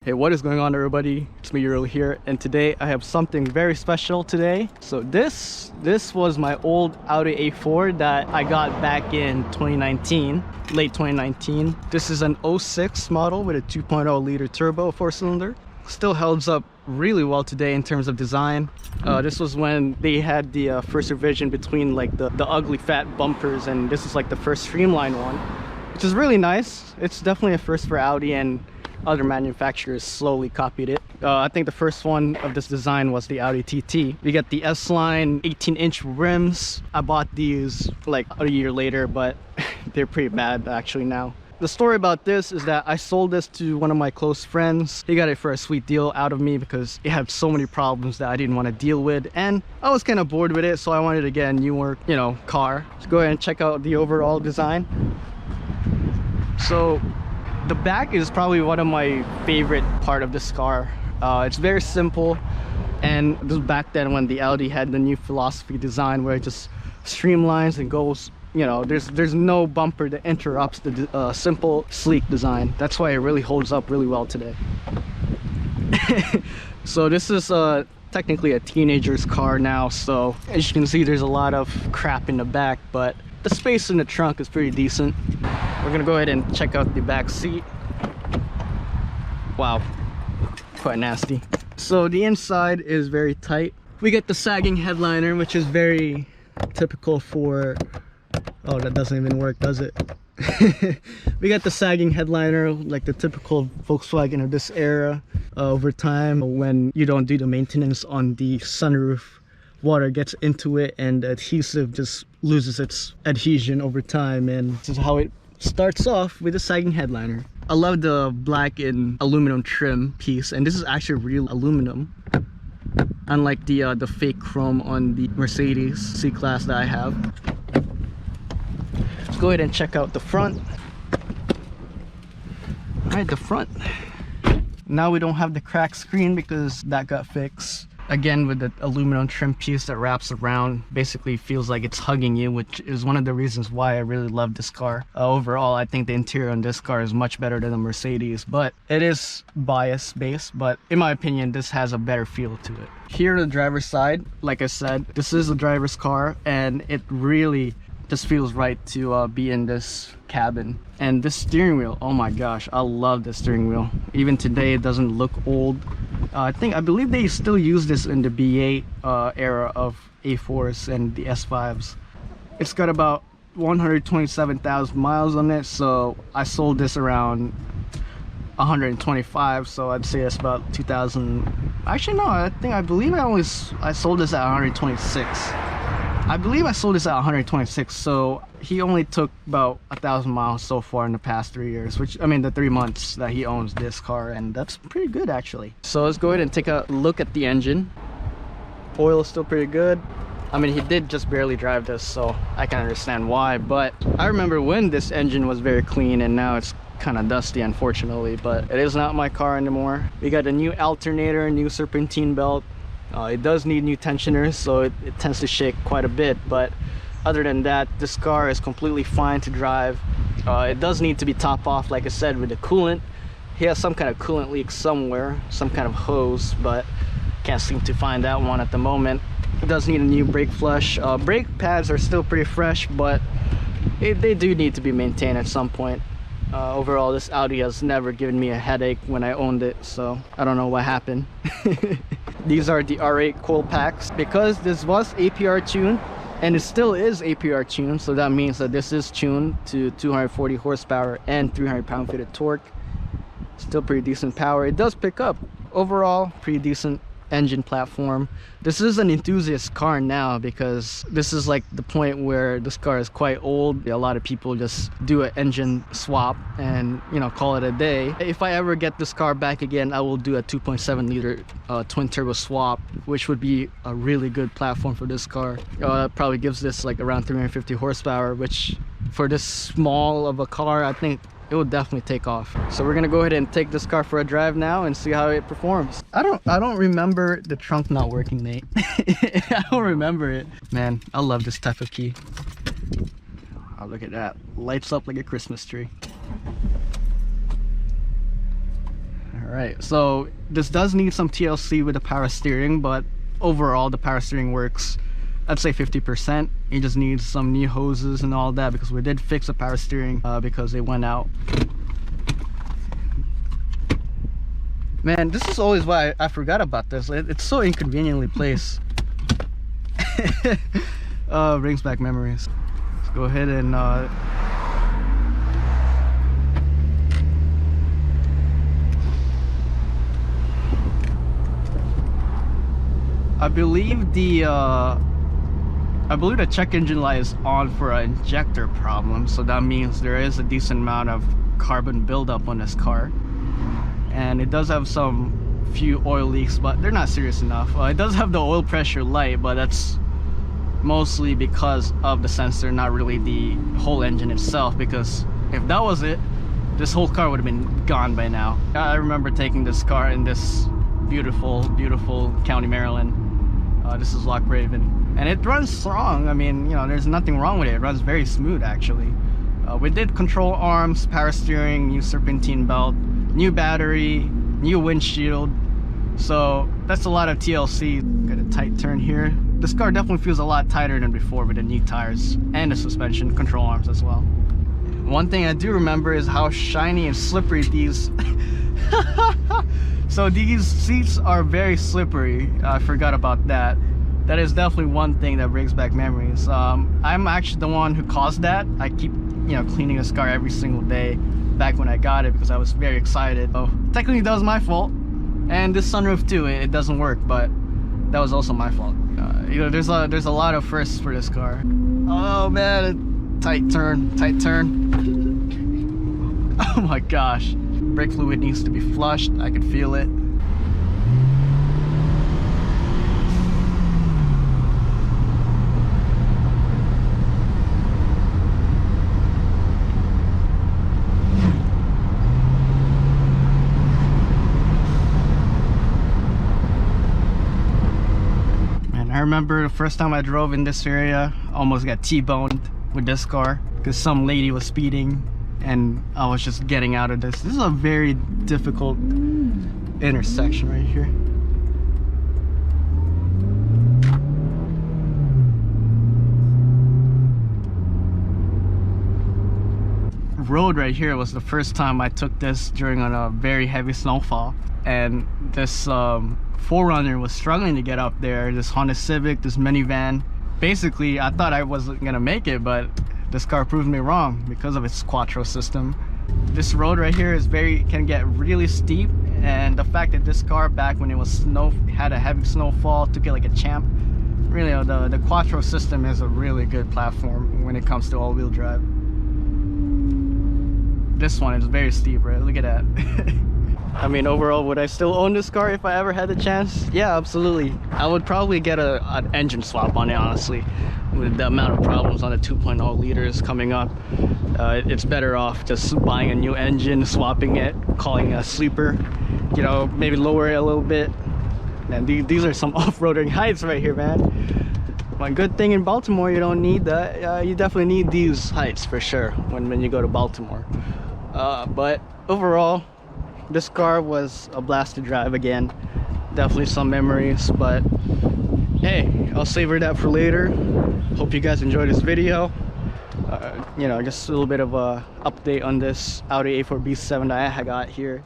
Hey, what is going on, everybody? It's me, Earl here, and today I have something very special today. So this was my old Audi A4 that I got back in 2019, late 2019. This is an 06 model with a 2.0 liter turbo 4-cylinder. Still holds up really well today in terms of design. This was when they had the first revision between like the ugly fat bumpers, and this is like the first streamlined one, which is really nice. It's definitely a first for Audi, and other manufacturers slowly copied it. I think the first one of this design was the Audi TT. We got the S-Line 18-inch rims. I bought these like a year later, but they're pretty bad actually now. The story about this is that I sold this to one of my close friends. He got it for a sweet deal out of me because it had so many problems that I didn't want to deal with, and I was kind of bored with it, so I wanted to get a newer, car. Let's go ahead and check out the overall design. So the back is probably one of my favorite part of this car. It's very simple, and this was back then when the Audi had the new philosophy design where it just streamlines and goes, there's no bumper that interrupts the simple, sleek design. That's why it really holds up really well today. So this is technically a teenager's car now, so as you can see, there's a lot of crap in the back, but the space in the trunk is pretty decent. We're gonna go ahead and check out the back seat. Wow, quite nasty. So the inside is very tight. We get the sagging headliner, which is very typical for, oh, that doesn't even work, does it? We got the sagging headliner, like the typical Volkswagen of this era. Over time, when you don't do the maintenance on the sunroof, water gets into it and the adhesive just loses its adhesion over time, and this is how it starts off, with a sagging headliner. I love the black and aluminum trim piece, and this is actually real aluminum, unlike the fake chrome on the Mercedes C-Class that I have. Let's go ahead and check out the front. Alright, the front. Now we don't have the cracked screen because that got fixed. Again, with the aluminum trim piece that wraps around, basically feels like it's hugging you, which is one of the reasons why I really love this car. Overall, I think the interior on this car is much better than the Mercedes, but it is bias based, but in my opinion, this has a better feel to it. Here on the driver's side, like I said, this is a driver's car, and it really just feels right to be in this cabin. And this steering wheel, oh my gosh, I love the steering wheel. Even today, it doesn't look old. I believe they still use this in the B8 era of A4s and the S5s. It's got about 127,000 miles on it, so I sold this around 125, so I'd say that's about 2,000. Actually no, I believe I sold this at 126. I believe I sold this at 126, so he only took about 1,000 miles so far in the past 3 years, which, I mean, the 3 months that he owns this car, and that's pretty good actually. So let's go ahead and take a look at the engine. Oil is still pretty good. I mean, he did just barely drive this, so I can understand why, but I remember when this engine was very clean, and now it's kind of dusty, unfortunately, but it is not my car anymore. We got a new alternator, new serpentine belt. It does need new tensioners, so it tends to shake quite a bit, but other than that, this car is completely fine to drive. It does need to be topped off, like I said, with the coolant. He has some kind of coolant leak somewhere, some kind of hose, but can't seem to find that one at the moment. It does need a new brake flush. Brake pads are still pretty fresh, but they do need to be maintained at some point. Overall, this Audi has never given me a headache when I owned it, so I don't know what happened. These are the R8 coil packs. Because this was APR tuned, and it still is APR tuned, so that means that this is tuned to 240 horsepower and 300 pound-feet of torque. Still pretty decent power. It does pick up. Overall, pretty decent engine platform. This is an enthusiast car now, because this is like the point where this car is quite old. A lot of people just do an engine swap and call it a day. If I ever get this car back again, I will do a 2.7 liter twin turbo swap, which would be a really good platform for this car. It probably gives this like around 350 horsepower, which for this small of a car, I think it will definitely take off. So we're gonna go ahead and take this car for a drive now and see how it performs. I don't remember the trunk not working, Nate. I don't remember it. Man, I love this type of key. Oh, look at that. Lights up like a Christmas tree. Alright, so this does need some TLC with the power steering, but overall the power steering works, I'd say 50%. You just need some new hoses and all that, because we did fix the power steering because it went out. Man, this is always why I forgot about this. It's so inconveniently placed. Brings back memories. Let's go ahead and I believe the check engine light is on for an injector problem, so that means there is a decent amount of carbon buildup on this car. And it does have some few oil leaks, but they're not serious enough. It does have the oil pressure light, but that's mostly because of the sensor, not really the whole engine itself, because if that was it, this whole car would have been gone by now. I remember taking this car in this beautiful county, Maryland. This is Lock Raven, and it runs strong. I mean, you know, there's nothing wrong with it. It runs very smooth, actually. We did control arms, power steering, new serpentine belt, new battery, new windshield, so that's a lot of TLC. Got a tight turn here. This car definitely feels a lot tighter than before with the new tires and the suspension, control arms as well. One thing I do remember is how shiny and slippery these so these seats are very slippery. I forgot about that. That is definitely one thing that brings back memories. I'm actually the one who caused that. I keep, you know, cleaning this car every single day back when I got it because I was very excited. So technically that was my fault, and this sunroof too, it doesn't work, but that was also my fault. You know, there's a lot of firsts for this car. Oh man, tight turn. Oh my gosh, brake fluid needs to be flushed. I can feel it. I remember the first time I drove in this area, I almost got T-boned with this car because some lady was speeding and I was just getting out of this. This is a very difficult intersection right here. Road right here was the first time I took this during a very heavy snowfall, and this 4Runner was struggling to get up there. This Honda Civic, this minivan. Basically, I thought I wasn't gonna make it, but this car proved me wrong because of its quattro system. This road right here is can get really steep, and the fact that this car back when it was had a heavy snowfall took it like a champ. Really, the quattro system is a really good platform when it comes to all-wheel drive. This one is very steep, right? Look at that. I mean, overall, would I still own this car if I ever had the chance? Yeah, absolutely. I would probably get an engine swap on it, honestly. With the amount of problems on the 2.0 liters coming up, it's better off just buying a new engine, swapping it, calling a sleeper, you know, maybe lower it a little bit. And these are some off-roading heights right here, man. One good thing in Baltimore, you don't need that. You definitely need these heights for sure when you go to Baltimore. But overall, this car was a blast to drive again. Definitely some memories, but hey, I'll savor that for later. Hope you guys enjoyed this video. You know, just a little bit of a update on this Audi A4 B7 that I got here.